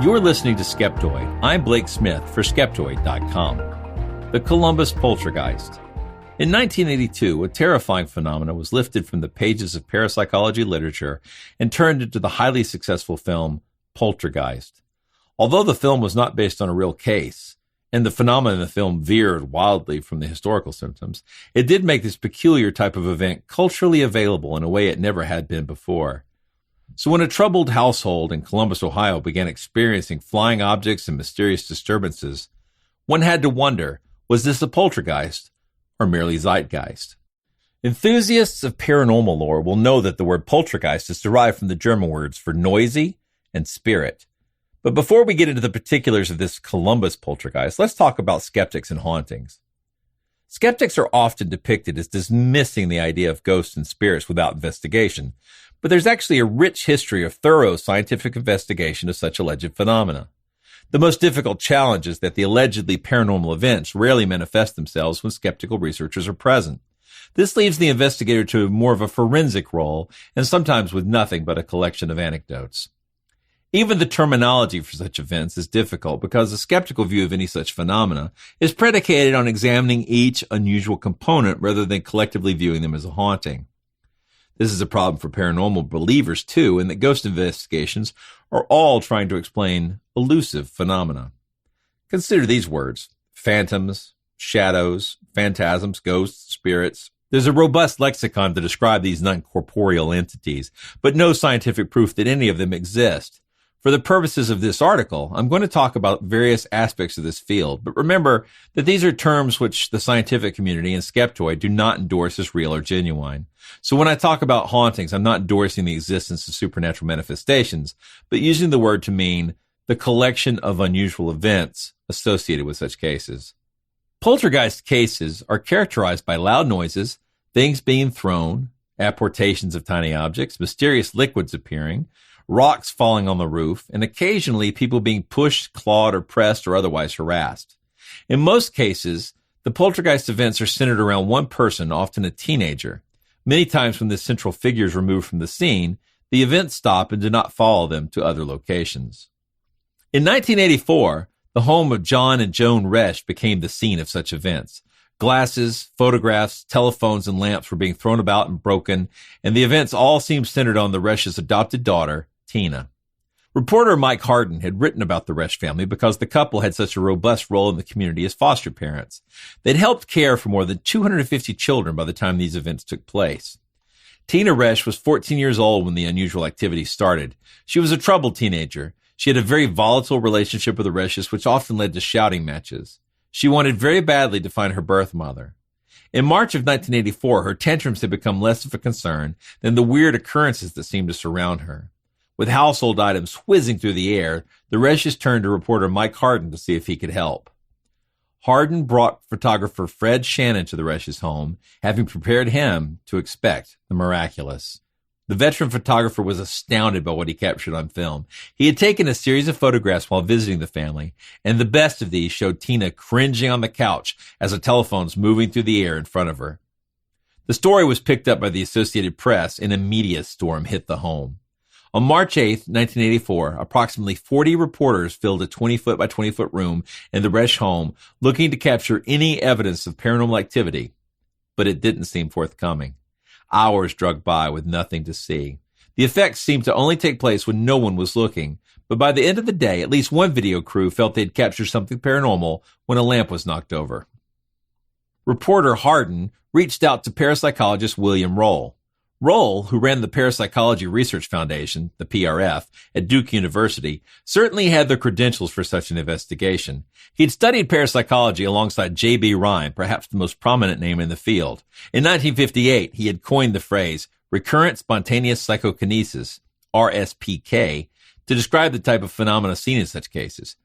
You're listening to Skeptoid. I'm Blake Smith for Skeptoid.com. The Columbus Poltergeist. In 1982, a terrifying phenomenon was lifted from the pages of parapsychology literature and turned into the highly successful film Poltergeist. Although the film was not based on a real case, and the phenomenon in the film veered wildly from the historical symptoms, it did make this peculiar type of event culturally available in a way it never had been before. So when a troubled household in Columbus, Ohio began experiencing flying objects and mysterious disturbances, one had to wonder, was this a poltergeist or merely zeitgeist? Enthusiasts of paranormal lore will know that the word poltergeist is derived from the German words for noisy and spirit. But before we get into the particulars of this Columbus poltergeist, let's talk about skeptics and hauntings. Skeptics are often depicted as dismissing the idea of ghosts and spirits without investigation, but there's actually a rich history of thorough scientific investigation of such alleged phenomena. The most difficult challenge is that the allegedly paranormal events rarely manifest themselves when skeptical researchers are present. This leaves the investigator to more of a forensic role, and sometimes with nothing but a collection of anecdotes. Even the terminology for such events is difficult because the skeptical view of any such phenomena is predicated on examining each unusual component rather than collectively viewing them as a haunting. This is a problem for paranormal believers too, in that ghost investigations are all trying to explain elusive phenomena. Consider these words: phantoms, shadows, phantasms, ghosts, spirits. There's a robust lexicon to describe these non-corporeal entities, but no scientific proof that any of them exist. For the purposes of this article, I'm going to talk about various aspects of this field, but remember that these are terms which the scientific community and Skeptoid do not endorse as real or genuine. So when I talk about hauntings, I'm not endorsing the existence of supernatural manifestations, but using the word to mean the collection of unusual events associated with such cases. Poltergeist cases are characterized by loud noises, things being thrown, apportations of tiny objects, mysterious liquids appearing, rocks falling on the roof, and occasionally people being pushed, clawed, or pressed, or otherwise harassed. In most cases, the poltergeist events are centered around one person, often a teenager. Many times when this central figure is removed from the scene, the events stop and do not follow them to other locations. In 1984, the home of John and Joan Resch became the scene of such events. Glasses, photographs, telephones, and lamps were being thrown about and broken, and the events all seemed centered on the Resch's adopted daughter, Tina. Reporter Mike Harden had written about the Resch family because the couple had such a robust role in the community as foster parents. They'd helped care for more than 250 children by the time these events took place. Tina Resch was 14 years old when the unusual activity started. She was a troubled teenager. She had a very volatile relationship with the Resches, which often led to shouting matches. She wanted very badly to find her birth mother. In March of 1984, her tantrums had become less of a concern than the weird occurrences that seemed to surround her. With household items whizzing through the air, the Resches turned to reporter Mike Harden to see if he could help. Harden brought photographer Fred Shannon to the Resches' home, having prepared him to expect the miraculous. The veteran photographer was astounded by what he captured on film. He had taken a series of photographs while visiting the family, and the best of these showed Tina cringing on the couch as a telephone's moving through the air in front of her. The story was picked up by the Associated Press, and a media storm hit the home. On March 8, 1984, approximately 40 reporters filled a 20-foot by 20-foot room in the Resch home looking to capture any evidence of paranormal activity, but it didn't seem forthcoming. Hours dragged by with nothing to see. The effects seemed to only take place when no one was looking, but by the end of the day, at least one video crew felt they'd captured something paranormal when a lamp was knocked over. Reporter Harden reached out to parapsychologist William Roll. Roll, who ran the Parapsychology Research Foundation, the PRF, at Duke University, certainly had the credentials for such an investigation. He'd studied parapsychology alongside J.B. Rhine, perhaps the most prominent name in the field. In 1958, he had coined the phrase recurrent spontaneous psychokinesis, RSPK, to describe the type of phenomena seen in such cases.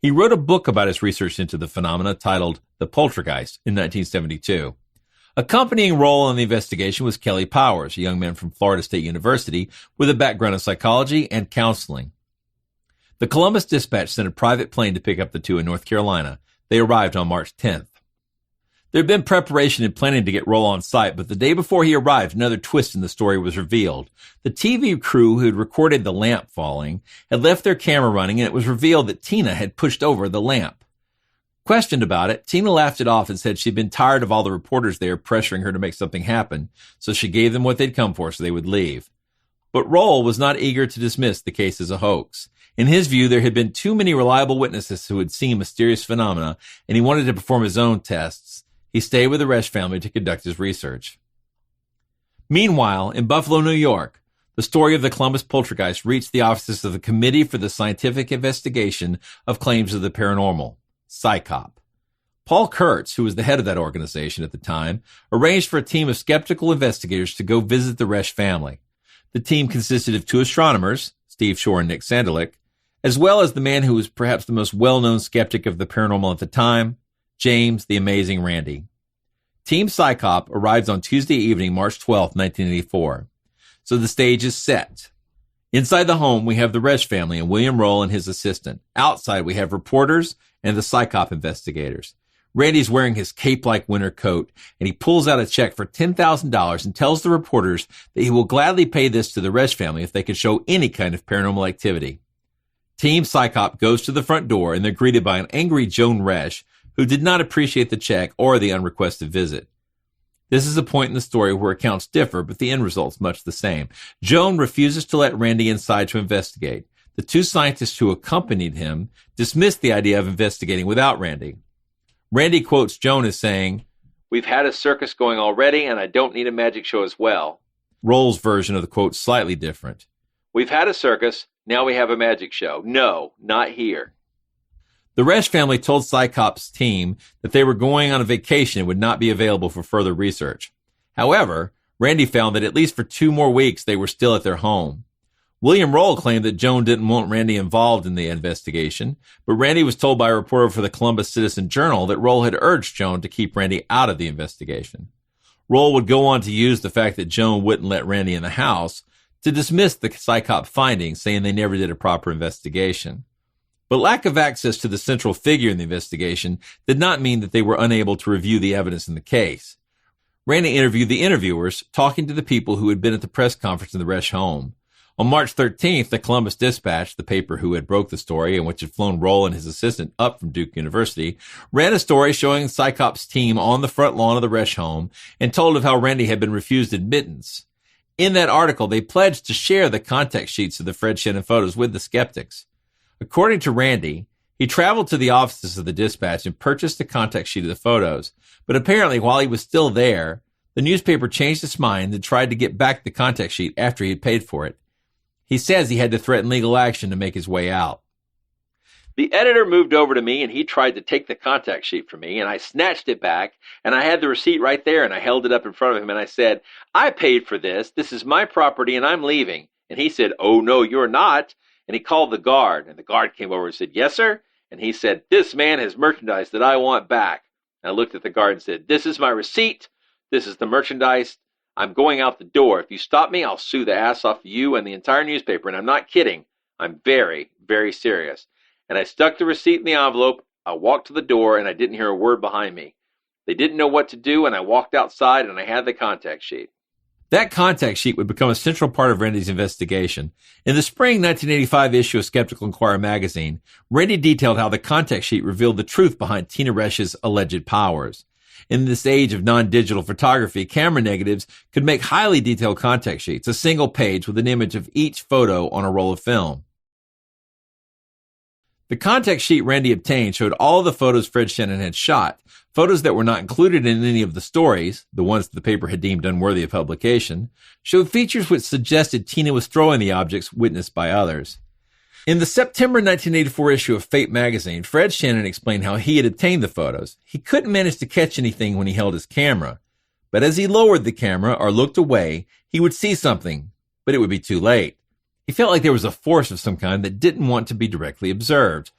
He wrote a book about his research into the phenomena titled The Poltergeist in 1972. Accompanying Roll on the investigation was Kelly Powers, a young man from Florida State University with a background in psychology and counseling. The Columbus Dispatch sent a private plane to pick up the two in North Carolina. They arrived on March 10th. There had been preparation and planning to get Roll on site, but the day before he arrived, another twist in the story was revealed. The TV crew who had recorded the lamp falling had left their camera running, and it was revealed that Tina had pushed over the lamp. Questioned about it, Tina laughed it off and said she'd been tired of all the reporters there pressuring her to make something happen, so she gave them what they'd come for so they would leave. But Roll was not eager to dismiss the case as a hoax. In his view, there had been too many reliable witnesses who had seen mysterious phenomena, and he wanted to perform his own tests. He stayed with the Resch family to conduct his research. Meanwhile, in Buffalo, New York, the story of the Columbus Poltergeist reached the offices of the Committee for the Scientific Investigation of Claims of the Paranormal, CSICOP. Paul Kurtz, who was the head of that organization at the time, arranged for a team of skeptical investigators to go visit the Resch family. The team consisted of 2 astronomers, Steve Shore and Nick Sandelik, as well as the man who was perhaps the most well-known skeptic of the paranormal at the time, James the Amazing Randi. Team CSICOP arrives on Tuesday evening, March 12, 1984. So the stage is set. Inside the home, we have the Resch family and William Roll and his assistant. Outside, we have reporters and the CSICOP investigators. Randy's wearing his cape-like winter coat, and he pulls out a check for $10,000 and tells the reporters that he will gladly pay this to the Resch family if they can show any kind of paranormal activity. Team CSICOP goes to the front door, and they're greeted by an angry Joan Resch, who did not appreciate the check or the unrequested visit. This is a point in the story where accounts differ, but the end result's much the same. Joan refuses to let Randy inside to investigate. The 2 scientists who accompanied him dismissed the idea of investigating without Randy. Randy quotes Joan as saying, "We've had a circus going already, and I don't need a magic show as well." Roll's version of the quote is slightly different. "We've had a circus, now we have a magic show. No, not here." The Resch family told CSICOP's team that they were going on a vacation and would not be available for further research. However, Randy found that at least for 2 more weeks they were still at their home. William Roll claimed that Joan didn't want Randy involved in the investigation, but Randy was told by a reporter for the Columbus Citizen-Journal that Roll had urged Joan to keep Randy out of the investigation. Roll would go on to use the fact that Joan wouldn't let Randy in the house to dismiss the CSICOP findings, saying they never did a proper investigation. But lack of access to the central figure in the investigation did not mean that they were unable to review the evidence in the case. Randy interviewed the interviewers, talking to the people who had been at the press conference in the Resch home. On March 13th, the Columbus Dispatch, the paper who had broke the story and which had flown Roll and his assistant up from Duke University, ran a story showing CSICOP's team on the front lawn of the Resch home and told of how Randy had been refused admittance. In that article, they pledged to share the contact sheets of the Fred Shannon photos with the skeptics. According to Randy, he traveled to the offices of the Dispatch and purchased a contact sheet of the photos, but apparently while he was still there, the newspaper changed its mind and tried to get back the contact sheet after he had paid for it. He says he had to threaten legal action to make his way out. "The editor moved over to me and he tried to take the contact sheet from me, and I snatched it back, and I had the receipt right there, and I held it up in front of him and I said, 'I paid for this. This is my property and I'm leaving.' And he said, 'Oh, no, you're not.' And he called the guard, and the guard came over and said, 'Yes, sir.' And he said, 'This man has merchandise that I want back.' And I looked at the guard and said, 'This is my receipt. This is the merchandise. I'm going out the door. If you stop me, I'll sue the ass off of you and the entire newspaper. And I'm not kidding. I'm very, very serious.' And I stuck the receipt in the envelope. I walked to the door, and I didn't hear a word behind me. They didn't know what to do, and I walked outside, and I had the contact sheet." That contact sheet would become a central part of Randy's investigation. In the spring 1985 issue of Skeptical Inquirer magazine, Randy detailed how the contact sheet revealed the truth behind Tina Resch's alleged powers. In this age of non-digital photography, camera negatives could make highly detailed contact sheets, a single page with an image of each photo on a roll of film. The contact sheet Randy obtained showed all of the photos Fred Shannon had shot, photos that were not included in any of the stories, the ones the paper had deemed unworthy of publication, showed features which suggested Tina was throwing the objects witnessed by others. In the September 1984 issue of Fate magazine, Fred Shannon explained how he had obtained the photos. He couldn't manage to catch anything when he held his camera, but as he lowered the camera or looked away, he would see something, but it would be too late. He felt like there was a force of some kind that didn't want to be directly observed.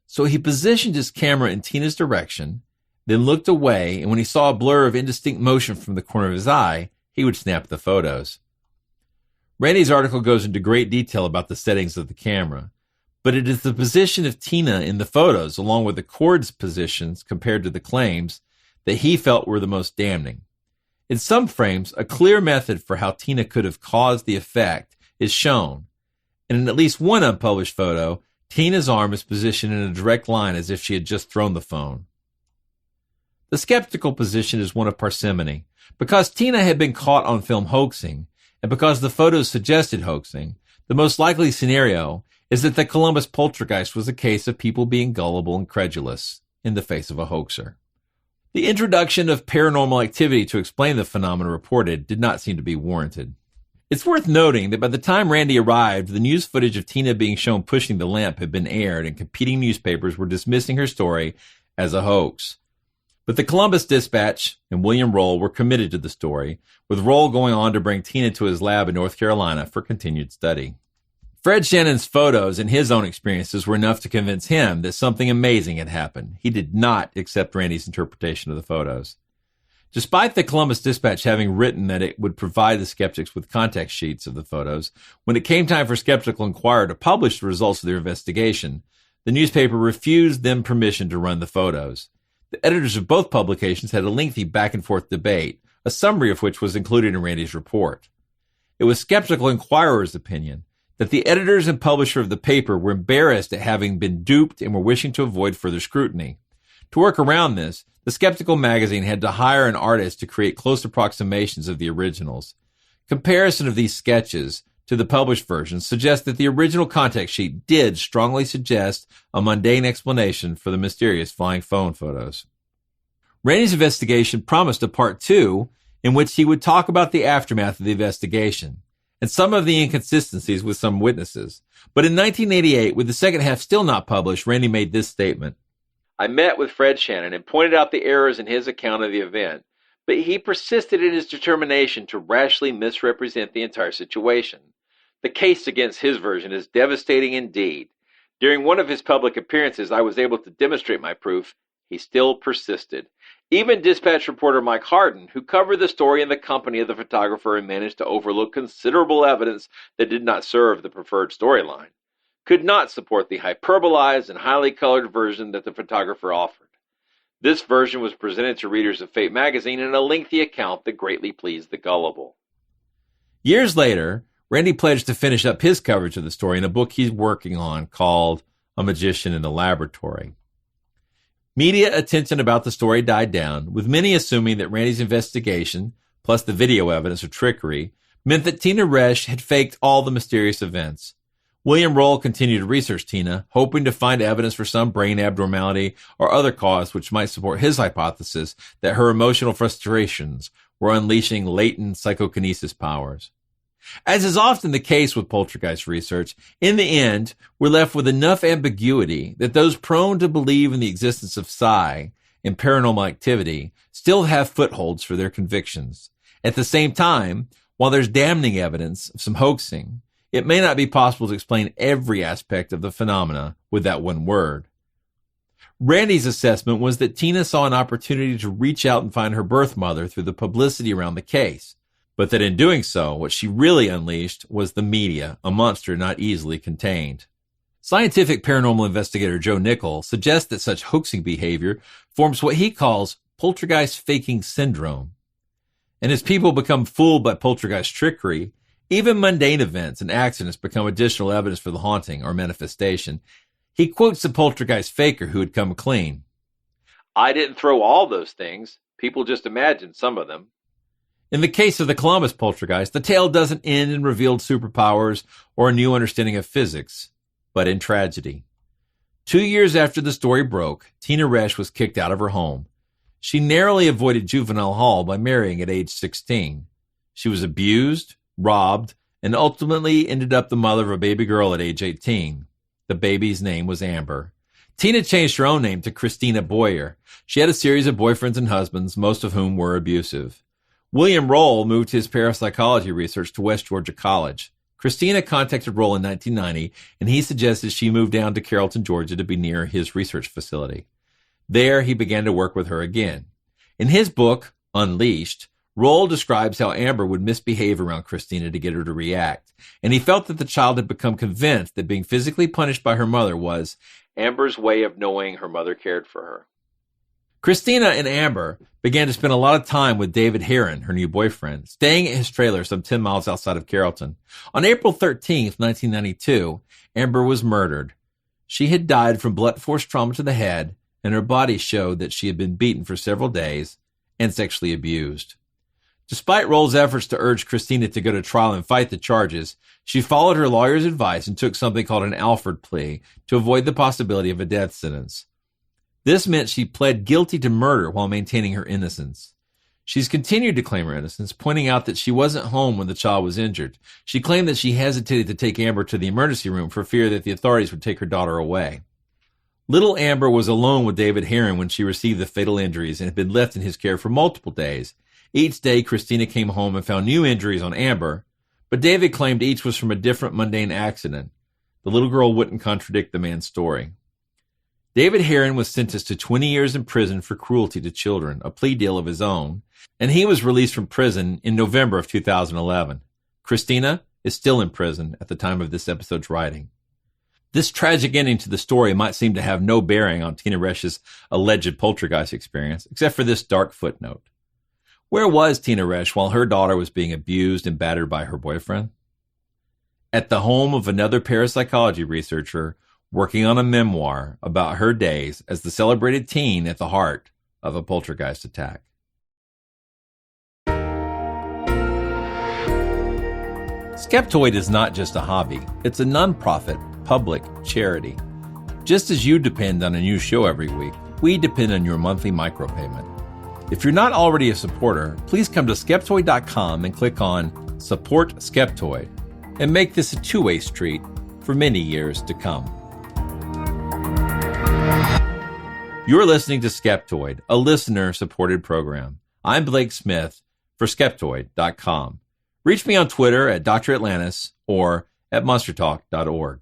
So he positioned his camera in Tina's direction, then looked away, and when he saw a blur of indistinct motion from the corner of his eye, he would snap the photos. Randy's article goes into great detail about the settings of the camera, but it is the position of Tina in the photos, along with the cord's positions compared to the claims, that he felt were the most damning. In some frames, a clear method for how Tina could have caused the effect is shown. And in at least one unpublished photo, Tina's arm is positioned in a direct line as if she had just thrown the phone. The skeptical position is one of parsimony. Because Tina had been caught on film hoaxing, and because the photos suggested hoaxing, the most likely scenario is that the Columbus Poltergeist was a case of people being gullible and credulous in the face of a hoaxer. The introduction of paranormal activity to explain the phenomena reported did not seem to be warranted. It's worth noting that by the time Randy arrived, the news footage of Tina being shown pushing the lamp had been aired, and competing newspapers were dismissing her story as a hoax. But the Columbus Dispatch and William Roll were committed to the story, with Roll going on to bring Tina to his lab in North Carolina for continued study. Fred Shannon's photos and his own experiences were enough to convince him that something amazing had happened. He did not accept Randy's interpretation of the photos. Despite the Columbus Dispatch having written that it would provide the skeptics with context sheets of the photos, when it came time for Skeptical Inquirer to publish the results of their investigation, the newspaper refused them permission to run the photos. The editors of both publications had a lengthy back-and-forth debate, a summary of which was included in Randy's report. It was Skeptical Inquirer's opinion that the editors and publisher of the paper were embarrassed at having been duped and were wishing to avoid further scrutiny. To work around this, the Skeptical magazine had to hire an artist to create close approximations of the originals. Comparison of these sketches to the published versions suggests that the original context sheet did strongly suggest a mundane explanation for the mysterious flying phone photos. Randy's investigation promised a part 2 in which he would talk about the aftermath of the investigation and some of the inconsistencies with some witnesses. But in 1988, with the second half still not published, Randy made this statement. I met with Fred Shannon and pointed out the errors in his account of the event, but he persisted in his determination to rashly misrepresent the entire situation. The case against his version is devastating indeed. During one of his public appearances, I was able to demonstrate my proof. He still persisted. Even Dispatch reporter Mike Harden, who covered the story in the company of the photographer and managed to overlook considerable evidence that did not serve the preferred storyline, could not support the hyperbolized and highly colored version that the photographer offered. This version was presented to readers of Fate magazine in a lengthy account that greatly pleased the gullible. Years later, Randy pledged to finish up his coverage of the story in a book he's working on called A Magician in the Laboratory. Media attention about the story died down, with many assuming that Randy's investigation, plus the video evidence of trickery, meant that Tina Resch had faked all the mysterious events. William Roll continued to research Tina, hoping to find evidence for some brain abnormality or other cause which might support his hypothesis that her emotional frustrations were unleashing latent psychokinesis powers. As is often the case with poltergeist research, in the end, we're left with enough ambiguity that those prone to believe in the existence of psi and paranormal activity still have footholds for their convictions. At the same time, while there's damning evidence of some hoaxing, it may not be possible to explain every aspect of the phenomena with that one word. Randy's assessment was that Tina saw an opportunity to reach out and find her birth mother through the publicity around the case, but that in doing so, what she really unleashed was the media, a monster not easily contained. Scientific paranormal investigator Joe Nickel suggests that such hoaxing behavior forms what he calls poltergeist faking syndrome. And as people become fooled by poltergeist trickery, even mundane events and accidents become additional evidence for the haunting or manifestation. He quotes the poltergeist faker who had come clean. I didn't throw all those things. People just imagined some of them. In the case of the Columbus Poltergeist, the tale doesn't end in revealed superpowers or a new understanding of physics, but in tragedy. 2 years after the story broke, Tina Resch was kicked out of her home. She narrowly avoided juvenile hall by marrying at age 16. She was abused, robbed, and ultimately ended up the mother of a baby girl at age 18. The baby's name was Amber. Tina changed her own name to Christina Boyer. She had a series of boyfriends and husbands, most of whom were abusive. William Roll moved his parapsychology research to West Georgia College. Christina contacted Roll in 1990, and he suggested she move down to Carrollton, Georgia to be near his research facility. There, he began to work with her again. In his book, Unleashed, Roll describes how Amber would misbehave around Christina to get her to react, and he felt that the child had become convinced that being physically punished by her mother was Amber's way of knowing her mother cared for her. Christina and Amber began to spend a lot of time with David Heron, her new boyfriend, staying at his trailer some 10 miles outside of Carrollton. On April 13th, 1992, Amber was murdered. She had died from blunt force trauma to the head, and her body showed that she had been beaten for several days and sexually abused. Despite Roll's efforts to urge Christina to go to trial and fight the charges, she followed her lawyer's advice and took something called an Alford plea to avoid the possibility of a death sentence. This meant she pled guilty to murder while maintaining her innocence. She's continued to claim her innocence, pointing out that she wasn't home when the child was injured. She claimed that she hesitated to take Amber to the emergency room for fear that the authorities would take her daughter away. Little Amber was alone with David Heron when she received the fatal injuries and had been left in his care for multiple days. Each day, Christina came home and found new injuries on Amber, but David claimed each was from a different mundane accident. The little girl wouldn't contradict the man's story. David Heron was sentenced to 20 years in prison for cruelty to children, a plea deal of his own, and he was released from prison in November of 2011. Christina is still in prison at the time of this episode's writing. This tragic ending to the story might seem to have no bearing on Tina Resch's alleged poltergeist experience, except for this dark footnote. Where was Tina Resch while her daughter was being abused and battered by her boyfriend? At the home of another parapsychology researcher working on a memoir about her days as the celebrated teen at the heart of a poltergeist attack. Skeptoid is not just a hobby. It's a nonprofit, public charity. Just as you depend on a new show every week, we depend on your monthly micropayment. If you're not already a supporter, please come to Skeptoid.com and click on Support Skeptoid and make this a two-way street for many years to come. You're listening to Skeptoid, a listener-supported program. I'm Blake Smith for Skeptoid.com. Reach me on Twitter at Dr. Atlantis or at monstertalk.org.